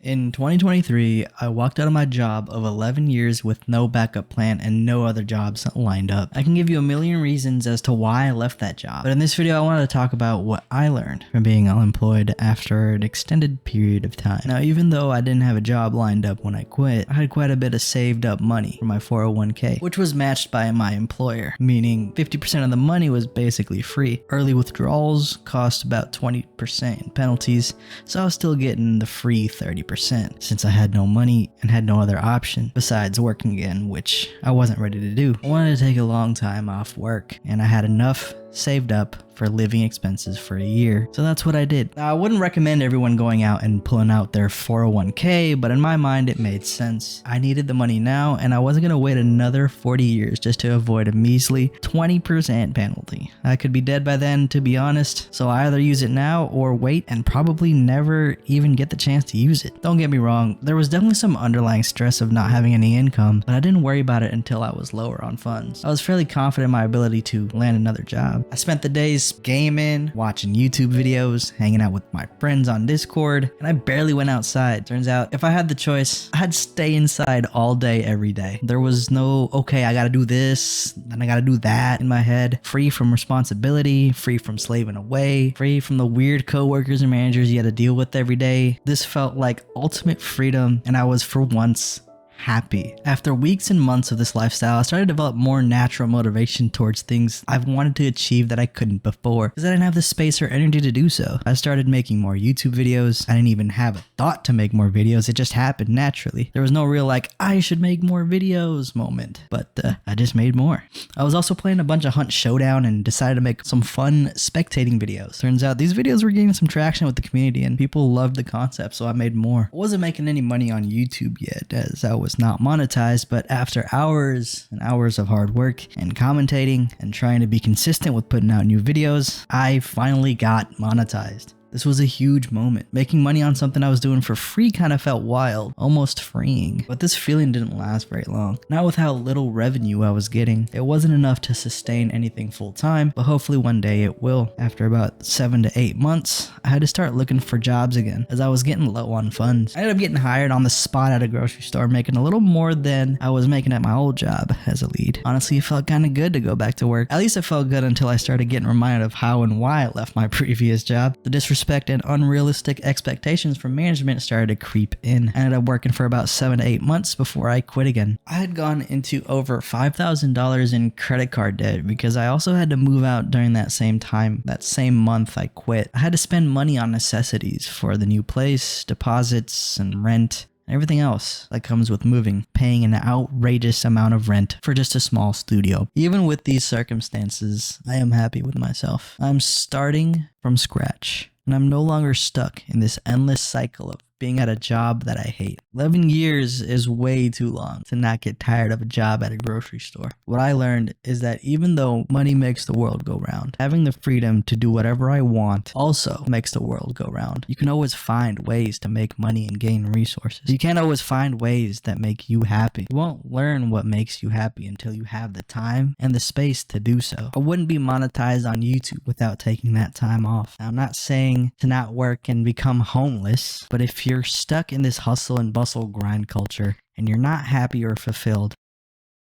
In 2023, I walked out of my job of 11 years with no backup plan and no other jobs lined up. I can give you a million reasons as to why I left that job, but in this video I wanted to talk about what I learned from being unemployed after an extended period of time. Now, even though I didn't have a job lined up when I quit, I had quite a bit of saved up money for my 401k, which was matched by my employer, meaning 50% of the money was basically free. Early withdrawals cost about 20% in penalties, so I was still getting the free 30%. Since I had no money and had no other option besides working again, which I wasn't ready to do. I wanted to take a long time off work, and I had enough saved up for living expenses for a year. So that's what I did. Now, I wouldn't recommend everyone going out and pulling out their 401k, but in my mind it made sense. I needed the money now, and I wasn't gonna wait another 40 years just to avoid a measly 20% penalty. I could be dead by then, to be honest, so I either use it now or wait and probably never even get the chance to use it. Don't get me wrong, there was definitely some underlying stress of not having any income, but I didn't worry about it until I was lower on funds. I was fairly confident in my ability to land another job. I spent the days gaming, watching YouTube videos, hanging out with my friends on Discord, and I barely went outside. Turns out, if I had the choice, I'd stay inside all day, every day. There was no, okay, I gotta do this, then I gotta do that in my head. Free from responsibility, free from slaving away, free from the weird coworkers and managers you had to deal with every day. This felt like ultimate freedom, and I was for once happy. After weeks and months of this lifestyle, I started to develop more natural motivation towards things I've wanted to achieve that I couldn't before, because I didn't have the space or energy to do so. I started making more YouTube videos. I didn't even have a thought to make more videos. It just happened naturally. There was no real like, I should make more videos moment, but I just made more. I was also playing a bunch of Hunt Showdown and decided to make some fun spectating videos. Turns out these videos were gaining some traction with the community and people loved the concept, so I made more. I wasn't making any money on YouTube yet, as I was not monetized, but after hours and hours of hard work and commentating and trying to be consistent with putting out new videos, I finally got monetized. This was a huge moment. Making money on something I was doing for free kind of felt wild, almost freeing. But this feeling didn't last very long. Not with how little revenue I was getting. It wasn't enough to sustain anything full time, but hopefully one day it will. After about 7 to 8 months, I had to start looking for jobs again, as I was getting low on funds. I ended up getting hired on the spot at a grocery store, making a little more than I was making at my old job as a lead. Honestly, it felt kind of good to go back to work. At least it felt good until I started getting reminded of how and why I left my previous job. The disrespect and unrealistic expectations from management started to creep in. I ended up working for about 7 to 8 months before I quit again. I had gone into over $5,000 in credit card debt because I also had to move out during that same time. That same month I quit. I had to spend money on necessities for the new place, deposits, and rent. Everything else that comes with moving, paying an outrageous amount of rent for just a small studio. Even with these circumstances, I am happy with myself. I'm starting from scratch, and I'm no longer stuck in this endless cycle of being at a job that I hate. 11 years is way too long to not get tired of a job at a grocery store. What I learned is that even though money makes the world go round, having the freedom to do whatever I want also makes the world go round. You can always find ways to make money and gain resources. You can't always find ways that make you happy. You won't learn what makes you happy until you have the time and the space to do so. I wouldn't be monetized on YouTube without taking that time off. Now, I'm not saying to not work and become homeless, but if you're stuck in this hustle and bustle grind culture and you're not happy or fulfilled,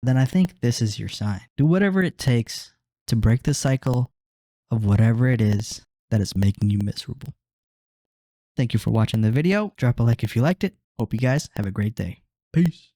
then I think this is your sign. Do whatever it takes to break the cycle of whatever it is that is making you miserable. Thank you for watching the video. Drop a like if you liked it. Hope you guys have a great day. Peace.